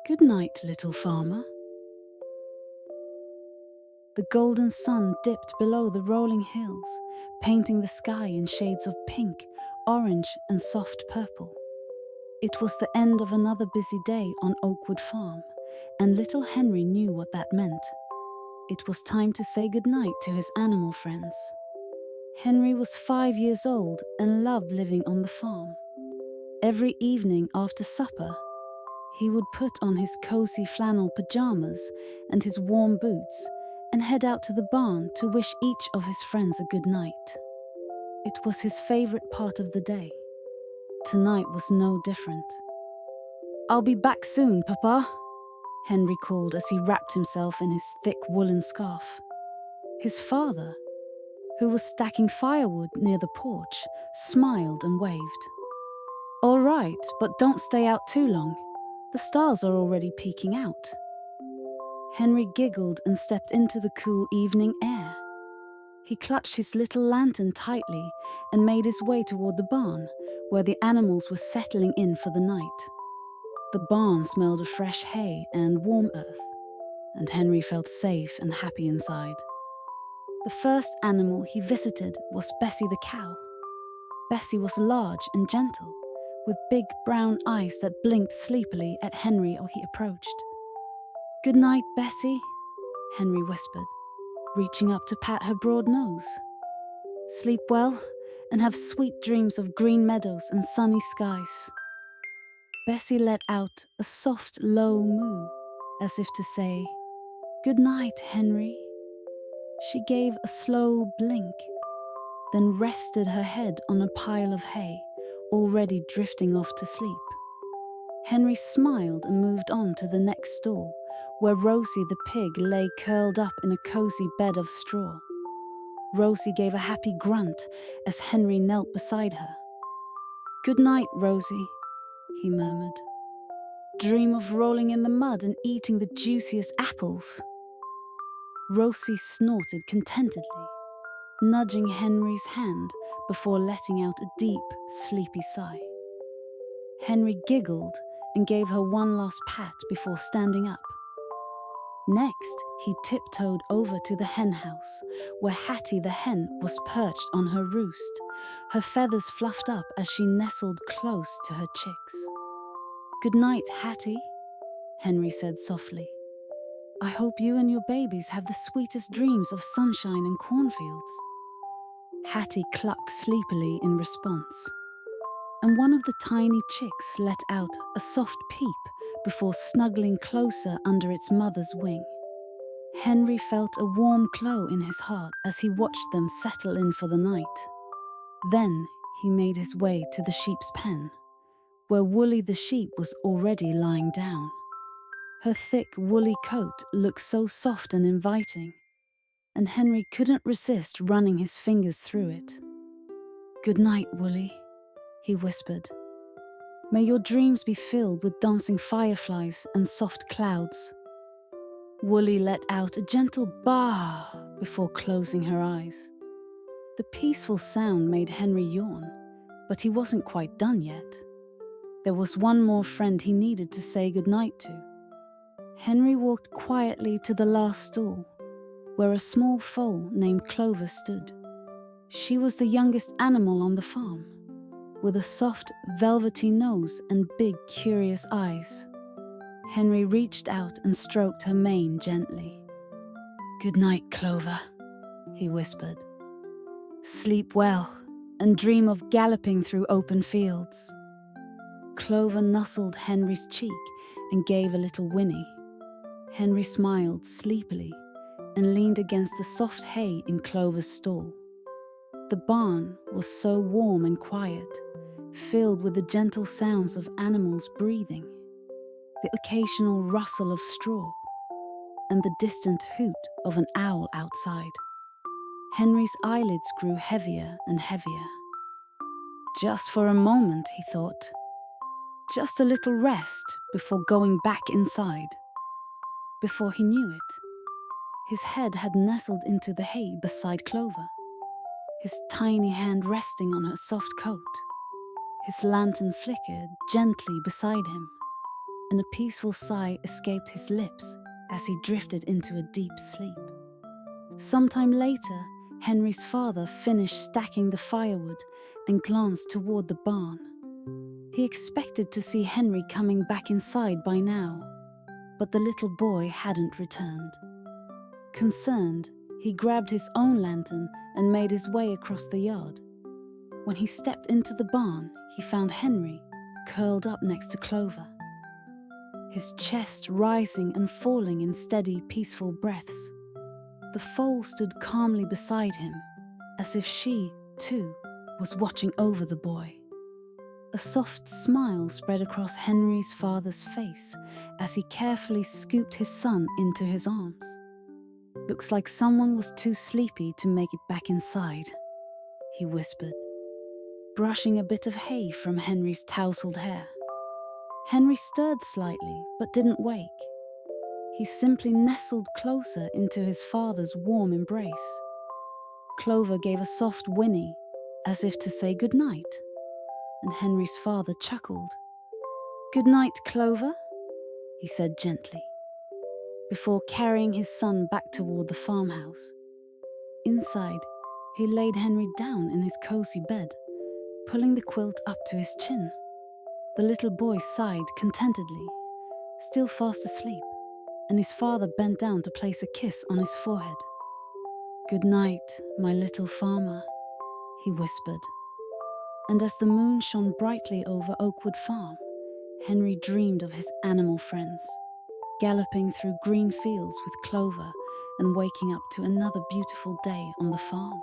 Good night, little farmer. The golden sun dipped below the rolling hills, painting the sky in shades of pink, orange, and soft purple. It was the end of another busy day on Oakwood Farm, and little Henry knew what that meant. It was time to say goodnight to his animal friends. Henry was 5 years old and loved living on the farm. Every evening after supper, he would put on his cozy flannel pajamas and his warm boots and head out to the barn to wish each of his friends a good night. It was his favorite part of the day. Tonight was no different. "I'll be back soon, Papa," Henry called as he wrapped himself in his thick woolen scarf. His father, who was stacking firewood near the porch, smiled and waved. "All right, but don't stay out too long. The stars are already peeking out." Henry giggled and stepped into the cool evening air. He clutched his little lantern tightly and made his way toward the barn, where the animals were settling in for the night. The barn smelled of fresh hay and warm earth, and Henry felt safe and happy inside. The first animal he visited was Bessie the Cow. Bessie was large and gentle, with big brown eyes that blinked sleepily at Henry or he approached. "Good night, Bessie," Henry whispered, reaching up to pat her broad nose. "Sleep well and have sweet dreams of green meadows and sunny skies." Bessie let out a soft, low moo, as if to say, "Good night, Henry." She gave a slow blink, then rested her head on a pile of hay, already drifting off to sleep. Henry smiled and moved on to the next stall, where Rosie the pig lay curled up in a cozy bed of straw. Rosie gave a happy grunt as Henry knelt beside her. "Good night, Rosie," he murmured. "Dream of rolling in the mud and eating the juiciest apples." Rosie snorted contentedly, nudging Henry's hand before letting out a deep, sleepy sigh. Henry giggled and gave her one last pat before standing up. Next, he tiptoed over to the hen house, where Hattie the Hen was perched on her roost, her feathers fluffed up as she nestled close to her chicks. "Good night, Hattie," Henry said softly. "I hope you and your babies have the sweetest dreams of sunshine and cornfields." Hattie clucked sleepily in response, and one of the tiny chicks let out a soft peep before snuggling closer under its mother's wing. Henry felt a warm glow in his heart as he watched them settle in for the night. Then he made his way to the sheep's pen, where Woolly the sheep was already lying down. Her thick, woolly coat looked so soft and inviting, and Henry couldn't resist running his fingers through it. "Good night, Woolly," he whispered. "May your dreams be filled with dancing fireflies and soft clouds." Woolly let out a gentle baa before closing her eyes. The peaceful sound made Henry yawn, but he wasn't quite done yet. There was one more friend he needed to say goodnight to. Henry walked quietly to the last stall, where a small foal named Clover stood. She was the youngest animal on the farm, with a soft, velvety nose and big, curious eyes. Henry reached out and stroked her mane gently. "Good night, Clover," he whispered. "Sleep well and dream of galloping through open fields." Clover nuzzled Henry's cheek and gave a little whinny. Henry smiled sleepily and leaned against the soft hay in Clover's stall. The barn was so warm and quiet, filled with the gentle sounds of animals breathing, the occasional rustle of straw, and the distant hoot of an owl outside. Henry's eyelids grew heavier and heavier. Just for a moment, he thought. Just a little rest before going back inside. Before he knew it, his head had nestled into the hay beside Clover, his tiny hand resting on her soft coat. His lantern flickered gently beside him, and a peaceful sigh escaped his lips as he drifted into a deep sleep. Sometime later, Henry's father finished stacking the firewood and glanced toward the barn. He expected to see Henry coming back inside by now, but the little boy hadn't returned. Concerned, he grabbed his own lantern and made his way across the yard. When he stepped into the barn, he found Henry curled up next to Clover, his chest rising and falling in steady, peaceful breaths. The foal stood calmly beside him, as if she, too, was watching over the boy. A soft smile spread across Henry's father's face as he carefully scooped his son into his arms. "Looks like someone was too sleepy to make it back inside," he whispered, brushing a bit of hay from Henry's tousled hair. Henry stirred slightly but didn't wake. He simply nestled closer into his father's warm embrace. Clover gave a soft whinny, as if to say goodnight, and Henry's father chuckled. "Good night, Clover," he said gently, before carrying his son back toward the farmhouse. Inside, he laid Henry down in his cozy bed, pulling the quilt up to his chin. The little boy sighed contentedly, still fast asleep, and his father bent down to place a kiss on his forehead. "Good night, my little farmer," he whispered. And as the moon shone brightly over Oakwood Farm, Henry dreamed of his animal friends, galloping through green fields with Clover and waking up to another beautiful day on the farm.